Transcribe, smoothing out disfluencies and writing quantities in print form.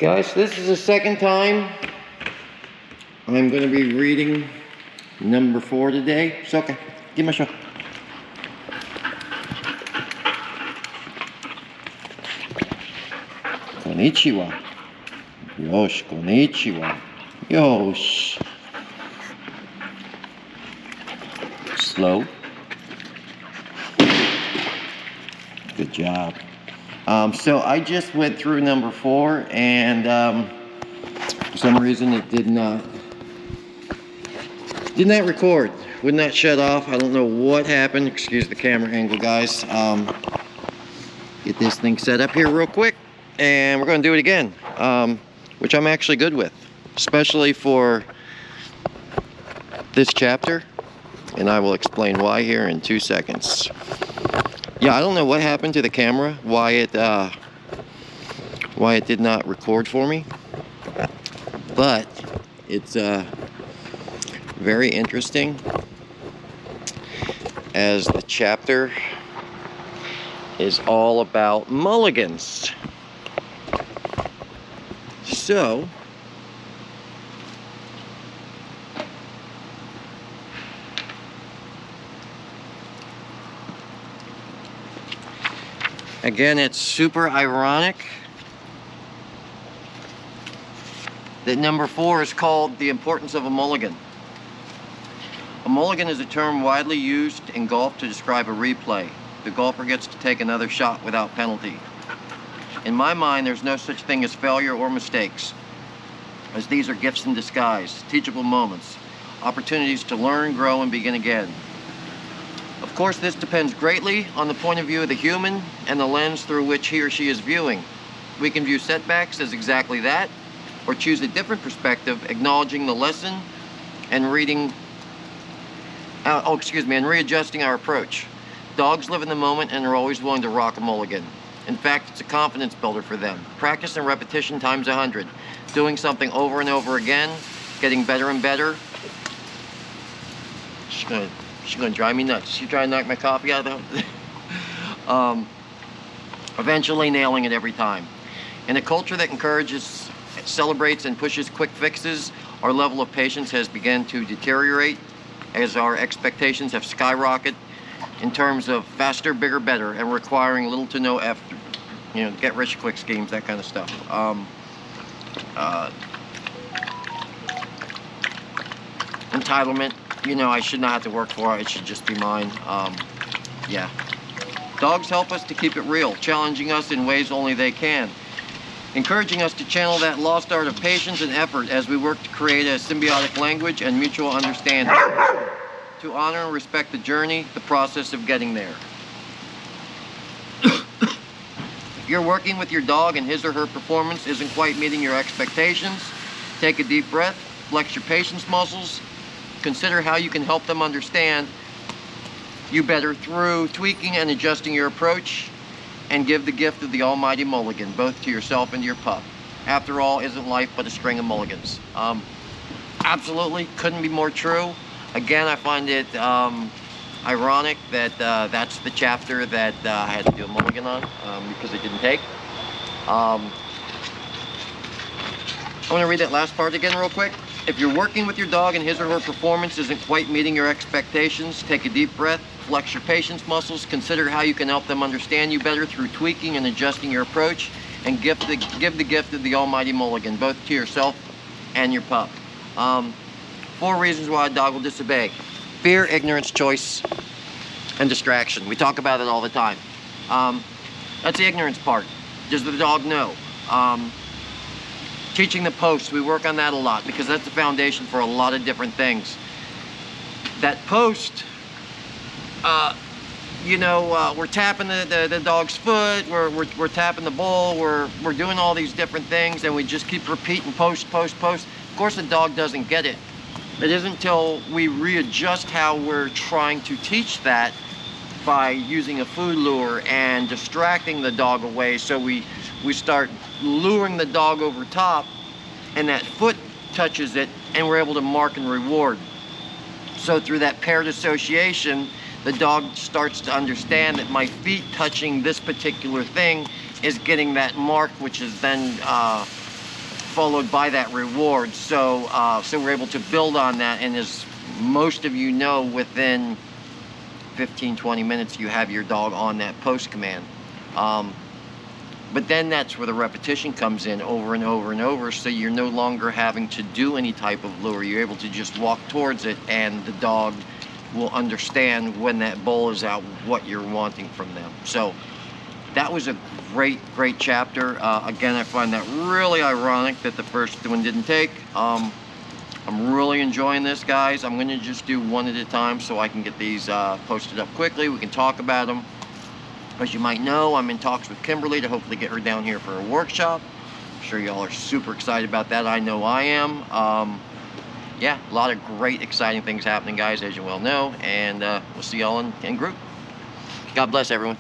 Guys, this is the second time I'm going to be reading number 4 today. It's okay. Give me a shot. Konnichiwa. Yosh, konnichiwa. Yosh. Slow. Good job. So I just went through number 4 and for some reason it did not record. Would not shut off. I don't know what happened. Excuse the camera angle, guys. Get this thing set up here real quick and we're going to do it again, which I'm actually good with, especially for this chapter, and I will explain why here in 2 seconds. Yeah, I don't know what happened to the camera, why it did not record for me, but it's very interesting as the chapter is all about mulligans. So again, it's super ironic that number 4 is called The Importance of a Mulligan. A mulligan is a term widely used in golf to describe a replay. The golfer gets to take another shot without penalty. In my mind, there's no such thing as failure or mistakes, as these are gifts in disguise, teachable moments, opportunities to learn, grow, and begin again. Of course, this depends greatly on the point of view of the human and the lens through which he or she is viewing. We can view setbacks as exactly that, or choose a different perspective, acknowledging the lesson and readjusting our approach. Dogs live in the moment and are always willing to rock a mulligan. In fact, it's a confidence builder for them. Practice and repetition times 100. Doing something over and over again, getting better and better. She's gonna drive me nuts. She's trying to knock my coffee out of the eventually nailing it every time. In a culture that encourages, celebrates, and pushes quick fixes, our level of patience has begun to deteriorate as our expectations have skyrocketed in terms of faster, bigger, better, and requiring little to no effort. You know, get rich quick schemes, that kind of stuff. Entitlement. You know, I should not have to work for it. It should just be mine. Yeah. Dogs help us to keep it real, challenging us in ways only they can, encouraging us to channel that lost art of patience and effort as we work to create a symbiotic language and mutual understanding, to honor and respect the journey, the process of getting there. If you're working with your dog and his or her performance isn't quite meeting your expectations, take a deep breath, flex your patience muscles, consider how you can help them understand you better through tweaking and adjusting your approach, and give the gift of the almighty mulligan, both to yourself and to your pup. After all, isn't life but a string of mulligans? Absolutely, couldn't be more true. Again, I find it ironic that that's the chapter that I had to do a mulligan on because it didn't take. I want to read that last part again real quick. If you're working with your dog and his or her performance isn't quite meeting your expectations, take a deep breath, flex your patience muscles, consider how you can help them understand you better through tweaking and adjusting your approach, and give the gift of the almighty mulligan, both to yourself and your pup. 4 reasons why a dog will disobey. Fear, ignorance, choice, and distraction. We talk about it all the time. That's the ignorance part. Does the dog know? Teaching the post, we work on that a lot because that's the foundation for a lot of different things. That post, we're tapping the dog's foot, we're tapping the bowl, we're doing all these different things, and we just keep repeating post, post, post. Of course, the dog doesn't get it. It isn't until we readjust how we're trying to teach that by using a food lure and distracting the dog away, so we start luring the dog over top, and that foot touches it, and we're able to mark and reward. So through that paired association, the dog starts to understand that my feet touching this particular thing is getting that mark, which is then followed by that reward. So so we're able to build on that, and as most of you know, within 15-20 minutes you have your dog on that post command. But then that's where the repetition comes in, over and over and over, so you're no longer having to do any type of lure. You're able to just walk towards it, and the dog will understand when that bowl is out what you're wanting from them. So that was a great chapter. Again, I find that really ironic that the first one didn't take. I'm really enjoying this, guys. I'm gonna just do one at a time so I can get these posted up quickly. We can talk about them. As you might know, I'm in talks with Kimberly to hopefully get her down here for a workshop. I'm sure y'all are super excited about that. I know I am. Yeah, a lot of great, exciting things happening, guys, as you well know. And we'll see y'all in group. God bless everyone.